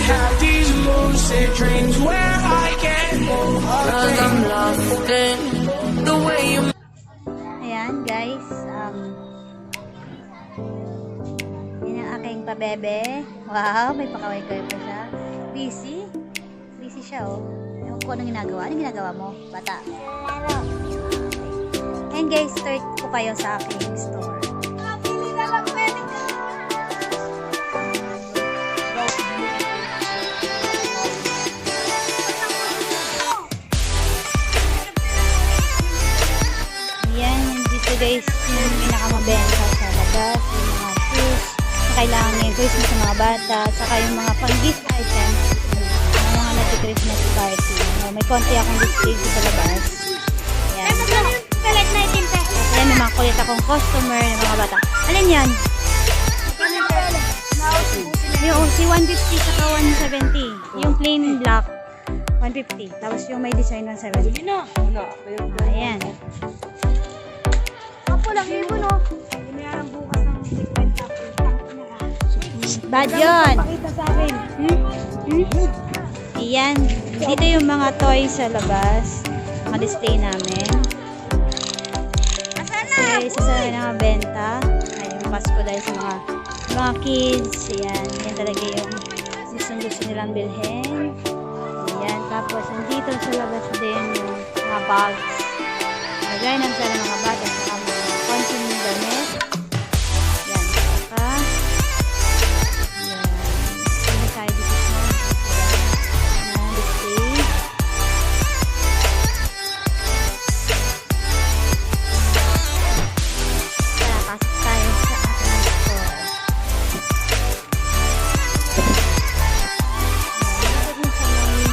have these lucid dreams where I can't move a Cause I'm thing. lost in the way you. Ayan guys, yun ang aking pabebe. Wow, may pakaway-kaway pa siya. Busy? Busy siya oh. Ewan ko anong ginagawa. Anong ginagawa mo, bata? Laro. And guys, start po kayo sa aking store. Pili na lang pwede ka. Ayan, dito guys, yung pinakamabenta sa labas, yung mga shoes, na kailangan ngayon Christmas sa mga bata, saka yung mga pang-gift items, yung mga nag-Christmas party. May konti akong display sa labas. Ayan. Ayan, may mga kulit akong customer ng mga bata. Alin yan? Yung si 150 saka 170. Yung plain black, 150. Tapos yung may design 170. Ayan. Ako lang yun, no? Inayaran bukas ng 50. Bad yun. Pakita sa akin. Ayan. Dito yung mga toys sa labas. Mga display namin. Kasi isa sa mga benta. Ay, yung Pasko dahil sa mga kids. Ayan. Yan talaga yung gusto nilang bilhin. Ayan. Tapos, nandito sa labas din yung mga bags. Lagay ng sana mga bata sa mga pansin ng damit. Yan. Saka, yan. Sino tayo dito na display. Tara, pasok tayo sa aking store. Yan. Dito sa may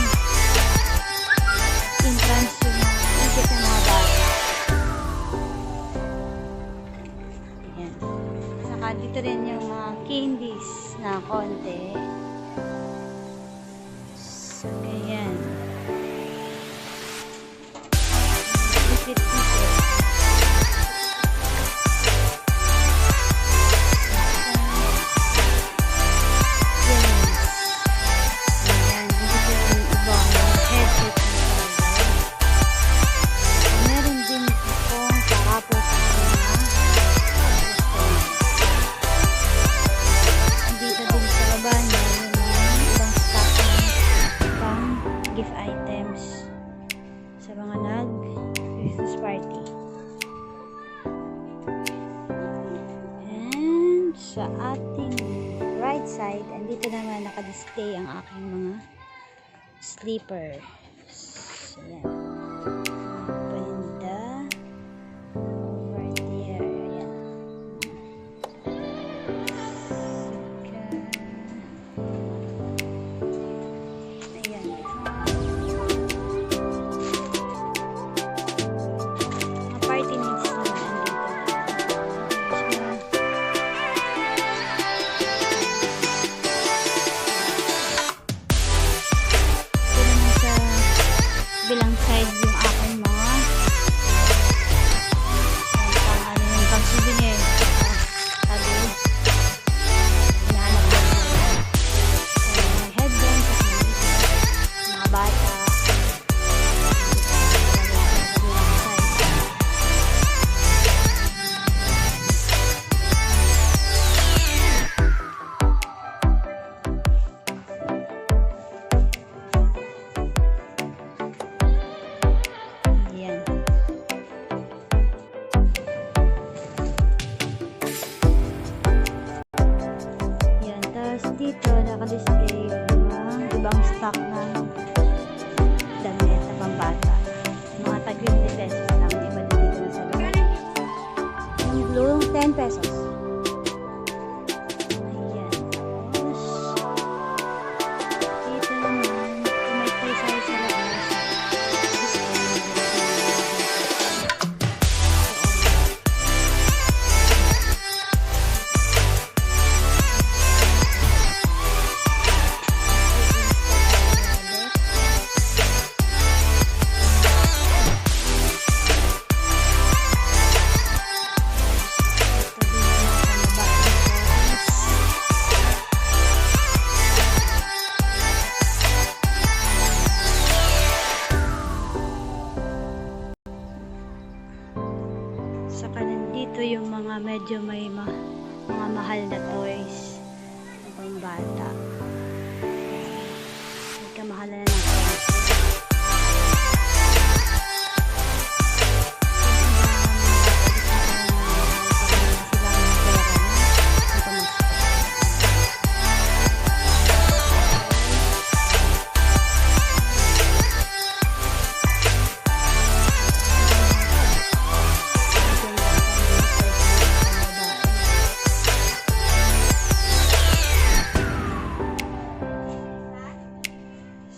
entrance yung ikit ng mga bata. Ayan. Saka dito rin yung mga candies na konti. So, ayan. Bisit-bisit. Ayan. Dito yung ibang headset na talaga. Meron din akong parapol sa mga dito din sa baba niya yung mga ibang stock ng pang gift items sa mga Christmas party. And sa ating right side, andito naman nakadisplay ang aking mga slippers. Ayan. Banda over there. Ayan. Ayan. Mga party needs naman andito. Ito naman sa bilang side yung aking mga yung pang souvenir. Tabi. Hinahanap ko yung headband sa mga bata. Ayan. Ayan. Tapos dito nakadisplay yung mga ibang stock ng damit na pambata. Mga tag-50 pesos lang. Iba din dito na sa loob. Yung blue, 10 pesos. Ayan. Tapos dito naman, kung may freezer sa labas, medyo may mga mahal na toys ng pambata. May kamahalan na ng toys.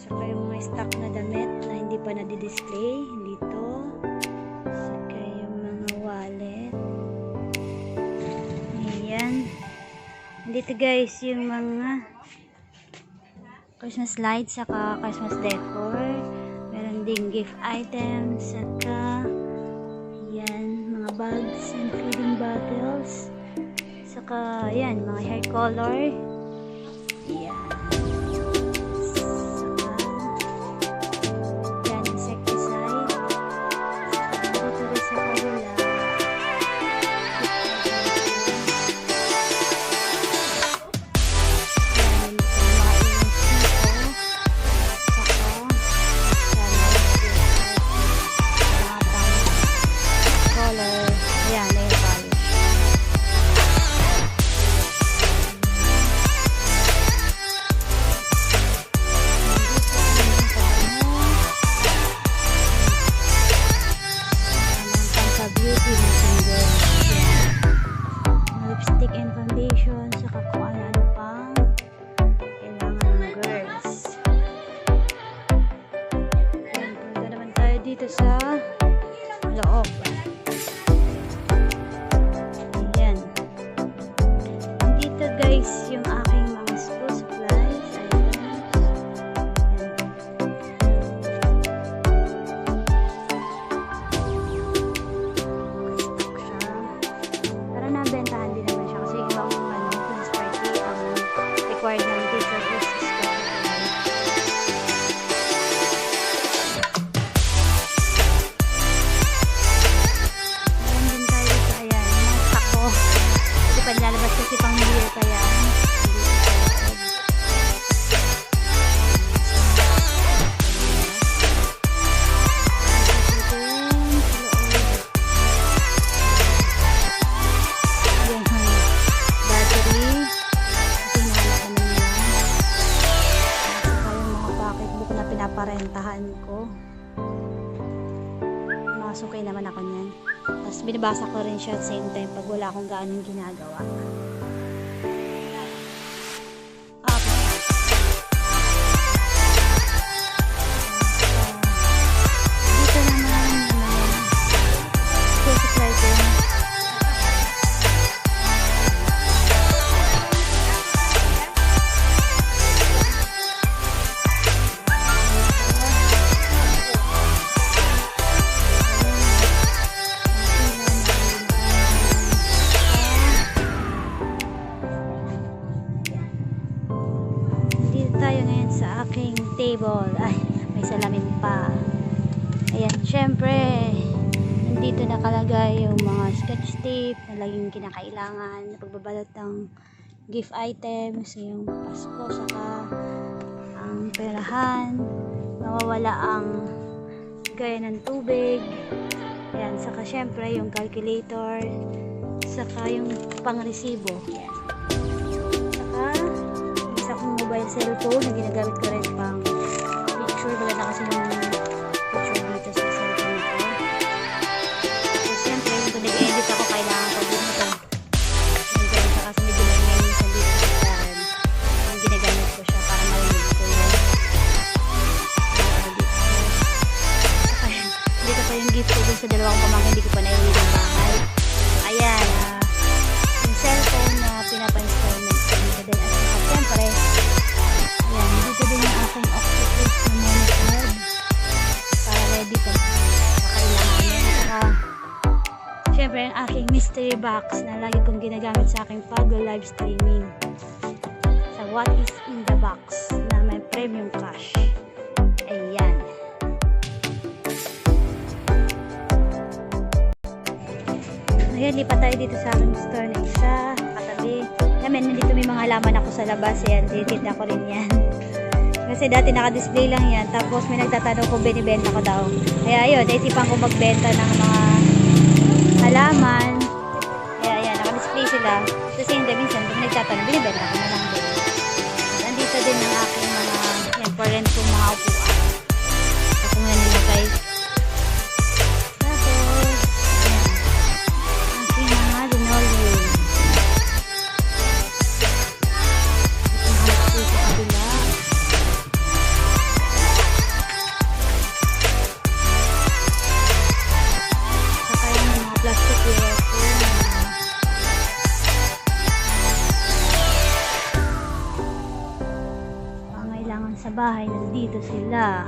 Saka yung mga stock na damit na hindi pa nadi-display dito. Saka yung mga wallet. Ayan. Dito guys yung mga Christmas lights saka Christmas decor. Meron ding gift items saka yan mga bags and feeding bottles. Saka yan mga hair color. Yan. Lipstick and foundation saka kung ano pang kailangan ng girls. Ayan, punta naman tayo dito sa loob. Ayan. Dito guys yung aking mga school supplies items. Para nabentahan din naman siya kasi ibang class party ang required ng teacher is meron din tayo sa ayan, mga sako kasi panlalabas kasi pang New Year pa yan. Parentahan ko. Masukay naman ako niyan. Tapos binabasa ko rin siya at same time pag wala akong gaanong ginagawa. Dito naman school supply din. Tayo ngayon sa aking table. Ay, may salamin pa. Ayan, syempre nandito nakalagay yung mga sketch tape na laging kinakailangan na pagbabalot ng gift items, yung Pasko, saka ang perahan, mawawala ang gaya ng tubig. Ayan, saka syempre yung calculator, saka yung pangresibo. Ayan. Mobile cellphone na ginagamit ko rin pang picture. Wala na kasi yung picture dito sa cellphone ko. So, siyempre, kung nag-edit ako, kailangan ko din ito. Yung kasi medyo may minsan dito sa karan. Yung ginagamit ko siya para marinig ko yun. Dito pa yung gift ko dun sa dalawang pamangkin. Hindi ko pa naiuwi ng bahay. Ayan. Yung cellphone na pinapa-installment ko dito din. At siyempre, ayan, dito din yung aking octopus na monitor para ready pag kakailangan yun. Saka syempre yung aking mystery box na lagi kong ginagamit sa aking pag-live streaming sa What is in the Box na may premium cash. Ayan. Ayan. Ngayon, lipat tayo dito sa aking store na isa, katabi. Kami, nandito may mga halaman ako sa labas. Yan, titinda ko rin yan. Kasi dati naka-display lang yan. Tapos may nagtatanong kung binibenta ko daw. Kaya ayun, naisipan ko magbenta ng mga halaman. Kaya ayan, naka-display sila. Kasi hindi, minsan, kung nagtatanong, binibenta ko na lang din. Nandito din ang aking mga, yan, for rent kong mga upuan. Ako muna nila guys. Tapos, ayan, aking mga linoleum. Ito naka-display sa kabila. Saka yung mga plastic ware ko. Pangailangan sa bahay, nandito sila.